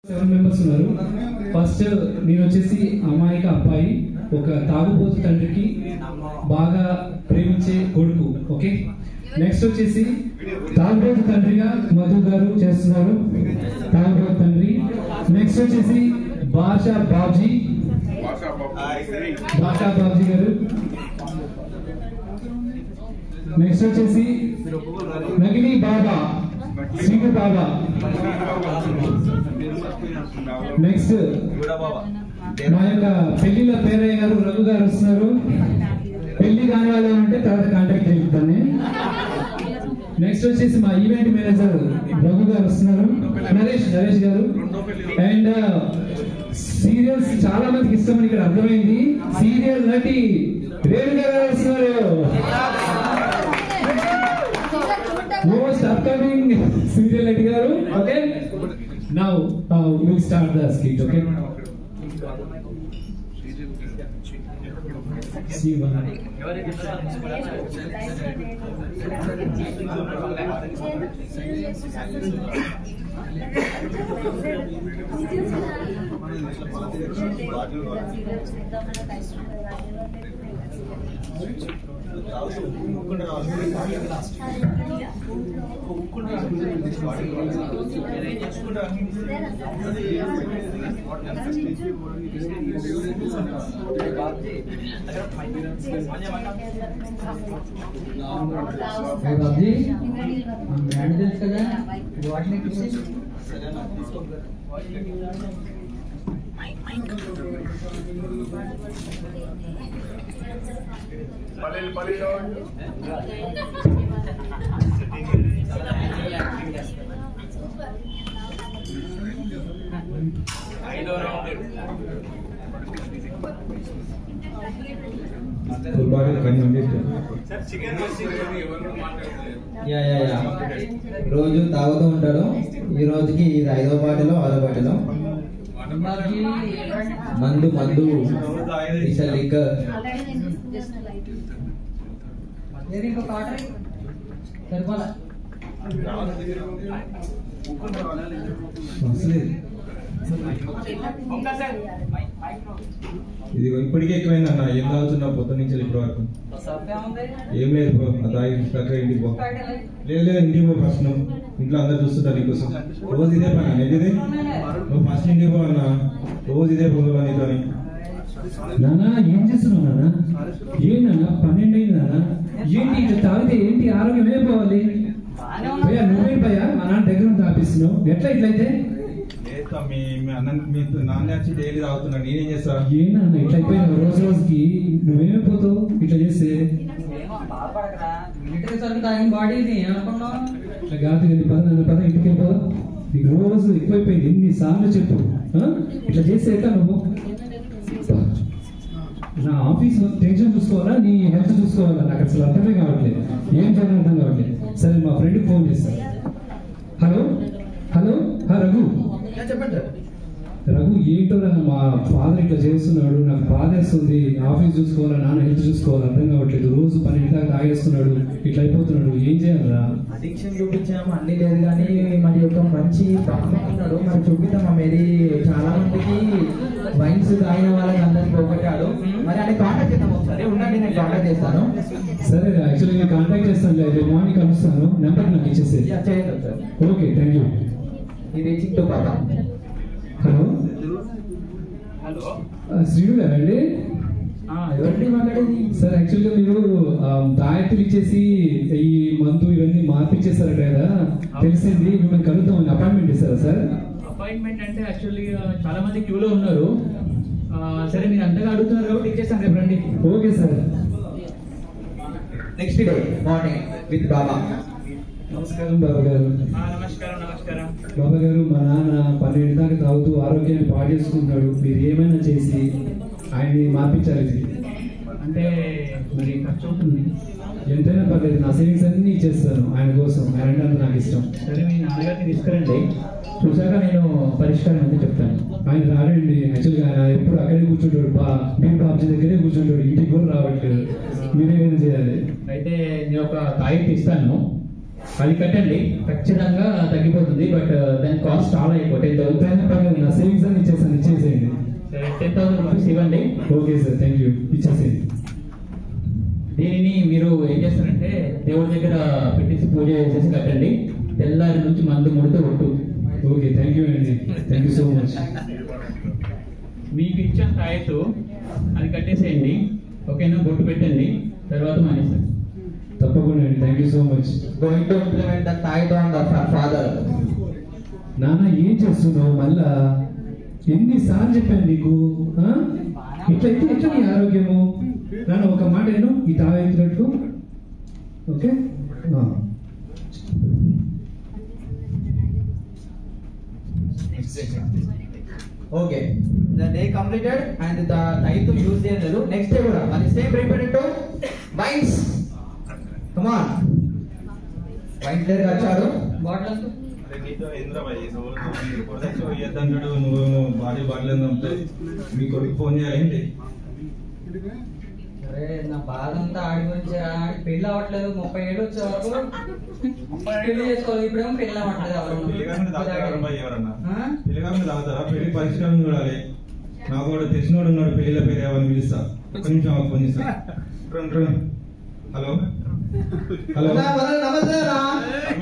7 members ఉన్నారు. First నేను వచ్చేసి అమాయక అబ్బాయి, ఒక తాగుబోతు తండ్రికి బాగా ప్రేమించే కొడుకు. ఓకే, నెక్స్ట్ వచ్చేసి తాగుబోతు తండ్రిగా మధు గారు చేస్తున్నారు, తాగుబోతు తండ్రి. నెక్స్ట్ వచ్చేసి బాషా బాబ్జీ గారు. నెక్స్ట్ వచ్చేసి నగిని బాబా, సింగు బాబా. నెక్స్ట్ మా యొక్క పెళ్లిలో పేరయ్య గారు, రఘు గారు వస్తున్నారు. పెళ్లి కాని వాళ్ళు అంటే తర్వాత కాంటాక్ట్ చేస్తాను. నెక్స్ట్ వచ్చేసి మా ఈవెంట్ మేనేజర్ రఘు గారు వస్తున్నారు, నరేష్ గారు. అండ్ సీరియల్స్ చాలా మందికి ఇష్టమని ఇక్కడ అర్థమైంది. సీరియల్ నటి రేణుక గారు వస్తున్నారు. మోస్ట్ అప్కమింగ్ సీరియల్ నటి గారు. Okay, now will start the skit. Okay, రోజు తాగుతూ ఉంటాడు. ఈ రోజుకి ఇది 5వ బాటిలో 6వ బాటిలో మందు ఇది ఇప్పటికే ఎక్కువైంది అన్న. ఏం తాగుతున్నా పొద్దు నుంచి ఇప్పటి వరకు ఏం లేదు బ్రో. ఇంటికి పో. లేదు ఇంటికి పో. ఫస్ట్ నువ్వు ఇంట్లో అందరు చూస్తుంటా నీకోసం. రోజు ఇదే పని నెగిది. నువ్వు ఫస్ట్ ఇంటికి పో అన్న. రోజు ఇదే పోగా నీతో. నానా ఏం చేస్తున్నావు నాన్న? ఏంటన్నా 12 అయింది నాన్న. ఏంటి ఇట్లా తాగితే ఏంటి ఆరోగ్యం ఏమైపోవాలి? భయ్యా నువ్వే భయ్యా మా నాన్న దగ్గర తాపిస్తున్నావు. ఎట్లా ఇట్లయితే? మీ నాన్న వచ్చి డైలీ తాగుతున్నా. నేనేం చేస్తా? ఏంటన్న ఇట్లా అయిపోయినా రోజుకి? నువ్వేమైపోతావు ఇట్లా చేస్తే? ఇట్లా కాదు పద ఇంటికి వెళ్ళిపోదా. నీకు రోజు ఎక్కువైపోయింది. ఎన్నిసార్లు చెప్పు ఇట్లా చేస్తే ఎట్లా నువ్వు? నా ఆఫీస్ టెన్షన్ చూసుకోవాలా, నీ హెల్త్ చూసుకోవాలా? నాకు అసలు అర్థమే కావట్లేదు. ఏం చేయాలని అర్థం కావట్లేదు. సరే మా ఫ్రెండ్కి ఫోన్ చేస్తాను. హలో రఘు చెప్పండి. రఘు ఏంటో మా ఫాదర్ ఇట్లా చేస్తున్నాడు, నాకు బాధ వేస్తుంది. ఆఫీస్ చూసుకోవాలా, నాన్న హెల్త్ చూసుకోవాలా అర్థం కావట్లేదు. రోజు 12 దాకా తాగేస్తున్నాడు, ఇట్లా అయిపోతున్నాడు. ఏం చేయాలరా? అడిక్షన్ చూపించాము అన్ని లేదు కానీ మరి ఒక మంచి ప్రాబ్లం ఉన్నాడు. మరి చూపిద్దామా? మరి చాలా మందికి వైన్స్ తాగిన వాళ్ళకి అందరికి పోగొట్టాడు. మరి ఆయన కాంటాక్ట్ చేద్దాం ఒకసారి. ఉండండి, నేను కాంటాక్ట్ చేస్తాను. సరే యాక్చువల్లీ నేను కాంటాక్ట్ చేస్తాను. రేపు మార్నింగ్ కలుస్తాను. నెంబర్ నాకు ఇచ్చేసి. చేయండి సార్. Okay, thank you. ఈ రీచింగ్ తో పాప. హలో శ్రీను గారండి? ఎవరిని మాట్లాడేది? సార్ యాక్చువల్గా మీరు తాయత్తులు ఇచ్చేసి ఈ మందు ఇవన్నీ మార్పిచ్చేసారట కదా, తెలిసింది. మిమ్మల్ని కలుద్దామని అపాయింట్మెంట్ ఇస్తారా సార్? అపాయింట్మెంట్ అంటే యాక్చువల్లీ చాలా మంది క్యూలో ఉన్నారు. సరే మీరు అంతగా అడుగుతున్నారు కాబట్టి ఇచ్చేస్తాను, రేపు రండి. Okay sir. Next day morning with Baba. నమస్కారం బాబా గారు. నమస్కారం. బాబా గారు, మా నాన్న 12 దాకా తాగుతూ ఆరోగ్యాన్ని పాడు చేసుకుంటున్నాడు. మీరు ఏమైనా చేసి ఆయన్ని మార్పించాలి. అంటే మరి ఖర్చు అవుతుంది. ఎంతైనా పర్లేదు, నా సేవింగ్స్ అన్ని ఇచ్చేస్తాను ఆయన కోసం. ఆయన అంటే అంత నాకు ఇష్టం. సరే మీ నాన్నగారిని తీసుకురండి, చూసాక నేను పరిష్కారం అయితే చెప్తాను. ఆయన రాడండి. యాక్చువల్గా ఆయన ఎప్పుడు అక్కడే కూర్చుంటాడు. మీరు బాబ్జీ దగ్గరే కూర్చుంటాడు. ఇంటికి కూడా రావట్లేదు. మీరేమైనా చేయాలి. అయితే నేను ఒక తాయితీ ఇస్తాను, అది కట్టండి, ఖచ్చితంగా తగ్గిపోతుంది. బట్ దాని కాస్ట్ చాలా ఎక్కువ, 10,000. నా సేవింగ్స్ అని ఇచ్చేసేయండి. 10,000 రూపీస్ ఇవ్వండి. ఓకే సార్, థ్యాంక్ యూ, ఇచ్చేసేయండి. దీనిని మీరు ఏం చేస్తారంటే దేవుడి దగ్గర పెట్టేసి పూజ చేసేసి కట్టండి. తెల్లారి నుంచి మందు ముడితే ఒట్టు. ఓకే, థ్యాంక్ యూ అండి, థ్యాంక్ యూ సో మచ్. మీకు ఇచ్చిన తాయెత్తు అది కట్టేసేయండి, ఓకేనా? బొట్టు పెట్టండి, తర్వాత మానేస్తారు. తప్పకుండా అండి, thank you so much. Going to implement the tithe on the father. నాన్న ఏం చేస్తున్నావు మళ్ళా? ఎన్నిసార్లు చెప్పాను నీకు? ఇట్లయితే ఎట్లా నీ ఆరోగ్యము? నాన్న ఒక మాట నేను ఈ తావెత్తునట్టు, okay? Okay, the day completed and the tithe use చేయలేదు. నెక్స్ట్ డే కూడా అది same repeated to wines. Come on, wines దగ్గర వచ్చాడు. బాటిల్స్ నువ్వు భార్య బాటలేదు మీ కొడుకు ఫోన్ చేయాలండి. నా బాధ అంతా ఆడి గురించి పెళ్లి అవ్వట్లేదు. 30 ఏళ్ళు వచ్చే వరకు పెళ్లి చేసుకోవాలి. ఇప్పుడేమో పెళ్లి అవ్వట్లేదు. ఎవరన్నా తాగుతారా? పెళ్లి పరిష్కారం చూడాలి. నాకు కూడా తెలిసినోడు ఉన్నాడు, పెళ్లిల పేరు ఏమని పిలుస్తా. ఒక్క నిమిషం ఫోన్ చేస్తా. హలో హలో, నమస్తే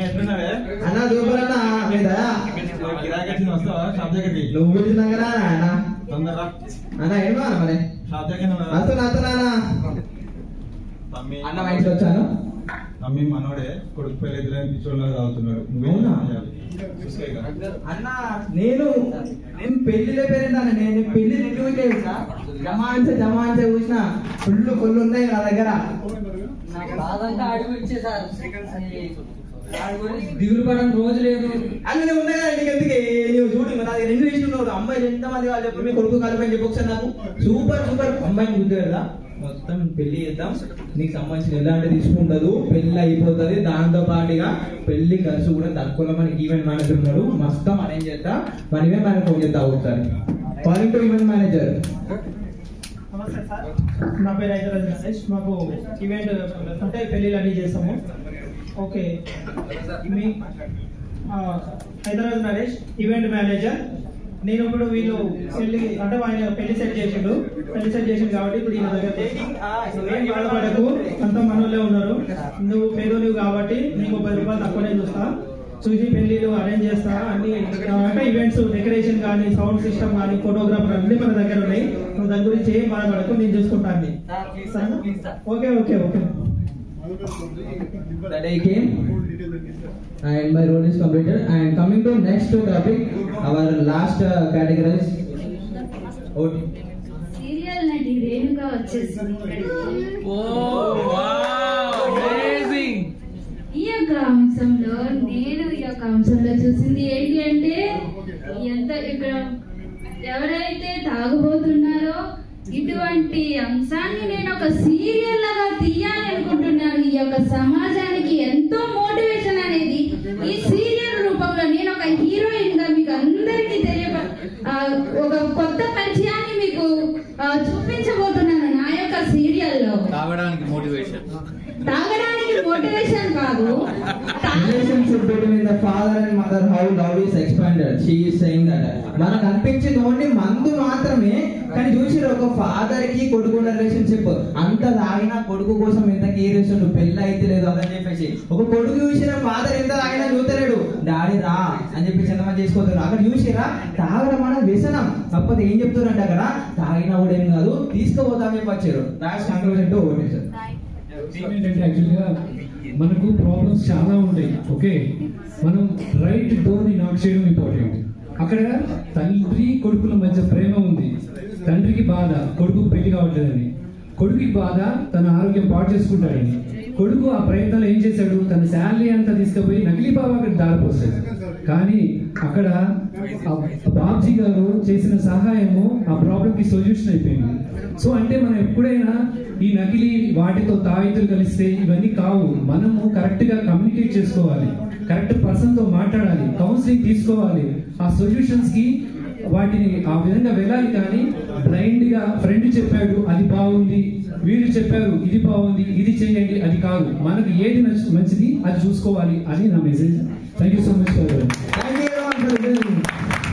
ఎట్లున్నావే అన్న, సూపర్ అన్న. మీదా గిరాకీ వస్తావా షాప్ దగ్గరికి? నువ్వు పిలిచినా కదా అన్న. తొందరరా అన్న ఏమో అన్న మరి షాప్ దగ్గర వస్తున్నా అన్న. వైన్స్ వచ్చాను. తమ్మి మనోడే కొడుకు పెళ్లి ఎదురైన పిచ్చోళ్ళగా తాగుతున్నాడు. అవునా? చూసుకో అన్న నేను పెళ్లిలో పేరేంటాను. నేను పెళ్లి రివ్యూ చేసిన జమాన్సే చూసిన ఫుల్ ఉన్నాయి నా దగ్గర. నాకు బాధ అంతా ఆడి గురించే సార్. ఆడి గురించి దిగులు పడని రోజు లేదు. అన్నీ ఉన్నాయి కదా నీకు ఎందుకే? నువ్వు చూడు, నా దగ్గర 2 విషయంలో అమ్మాయిలు ఎంతమంది వాళ్ళు చెప్పి మీ కొడుకు కలిపని చెప్పి ఒకసారి నాకు సూపర్ అమ్మాయిని గుర్తు కదా. మొత్తం పెళ్లి చేద్దాం, నీకు సంబంధించిన ఎలాంటి తీసుకుంటదు, పెళ్లి అయిపోతుంది. దాంతో పాటుగా పెళ్లి ఖర్చు కూడా తక్కువ. మనకి ఈవెంట్ మేనేజర్ ఉన్నాడు, మొత్తం అరేంజ్ చేస్తా. మన ఈవెంట్ మేనేజర్ ఫోన్ చేస్తా ఒకసారి. Calling to event manager. నమస్తే సార్, నా పేరు హైదరాబాద్ నరేష్. మాకు ఈవెంట్ అంటే పెళ్ళిళ్ళు అన్నీ చేస్తాము. ఓకే, మీ హైదరాబాద్ నరేష్, ఈవెంట్ మేనేజర్. నేను ఇప్పుడు వీళ్ళు పెళ్లి అంటే ఆయన పెళ్లి సెట్ చేసిండు కాబట్టి ఇప్పుడు ఈయన దగ్గర నువ్వేం బాధపడకు, అంతా మనోళ్ళే ఉన్నారు. నువ్వు పేదోనివి కాబట్టి నీకు 10 రూపాయలు తక్కువనే చూసి పెళ్లిళ్ళు అరేంజ్ చేస్తా. అన్ని అంటే ఈవెంట్స్ డెకరేషన్ కానీ, సౌండ్ సిస్టమ్ కానీ, ఫోటోగ్రాఫర్ అన్ని మన దగ్గర ఉన్నాయి. నువ్వు దాని గురించి ఏం బాధపడకు, నేను చూసుకుంటాను. Okay okay okay. The day came and my role is completed. And coming to next topic, our last category is serial నటి రేణుక వచ్చేసింది. ఈ యొక్క అంశంలో చూసింది ఏంటి అంటే, ఎంత ఇక్కడ ఎవరైతే తాగుబోతున్నారో ఇటువంటి అంశాన్ని నేను ఒక సీరియల్ లాగా తీయాలి అనుకుంటున్నాను. ఈ యొక్క సమాజానికి ఎంతో మోటివేషన్ అనేది ఈ సీరియల్ రూపంలో నేను ఒక హీరోయిన్ గా మీకు అందరికీ ఒక కొత్త పరిచయాన్ని మీకు చూపించబోతున్నాను నా యొక్క సీరియల్లో. తాగడానికి మోటివేషన్ కాదు. Relationship between the father and mother, how love is expanded. She is saying that మనకు అనిపించింది ఓన్లీ మందు మాత్రమే, కానీ చూసిరు ఒక ఫాదర్ కి కొడుకు రిలేషన్షిప్. అంత తాగినా కొడుకు కోసం ఎంత కేర్ చేస్తుండు, పెళ్ళి అయితే లేదు అదని చెప్పేసి. ఒక కొడుకు చూసిన ఫాదర్ ఎంత తాగినా చూస్తలేడు, డాడీ రా అని చెప్పేసి ఎంతమంది చేసుకోతారు. అక్కడ చూసిరా తాగడం అనేది వ్యసనం. కాకపోతే ఏం చెప్తారంటే అక్కడ తాగినా కూడా ఏం కాదు, తీసుకుపోతామని చెప్పి వచ్చారు. That's conclusion to over sir. ఏంటంటే యాక్చువల్గా మనకు ప్రాబ్లమ్స్ చాలా ఉంటాయి. ఓకే, మనం రైట్ డోర్ని నాక్ చేయడం ఇంపార్టెంట్. అక్కడ తండ్రి కొడుకుల మధ్య ప్రేమ ఉంది. తండ్రికి బాధ కొడుకు పెళ్లి కావట్లేదని, కొడుకుకి బాధ తన ఆరోగ్యం పాటు చేసుకుంటాడని. కొడుకు ఆ ప్రయత్నాలు ఏం చేశాడు, తన శాలరీ అంతా తీసుకుపోయి నకిలీ బాబా అక్కడ దారిపోస్తాడు. కానీ అక్కడ బాబ్జీ గారు చేసిన సహాయము ఆ ప్రాబ్లం కి సొల్యూషన్ అయిపోయింది. సో అంటే మనం ఎప్పుడైనా ఈ నకిలీ వాటితో తాయితులు కలిస్తే ఇవన్నీ కావు. మనము కరెక్ట్ గా కమ్యూనికేట్ చేసుకోవాలి, కరెక్ట్ పర్సన్ తో మాట్లాడాలి, కౌన్సిలింగ్ తీసుకోవాలి. ఆ సొల్యూషన్స్ కి వాటిని ఆ విధంగా వెళ్ళాలి. కానీ బ్లైండ్ గా ఫ్రెండ్ చెప్పాడు అది బాగుంది, వీళ్ళు చెప్పారు ఇది బాగుంది, ఇది చేయండి, అది కాదు. మనకు ఏది మంచిది అది చూసుకోవాలి. అది నా message. Thank you so much for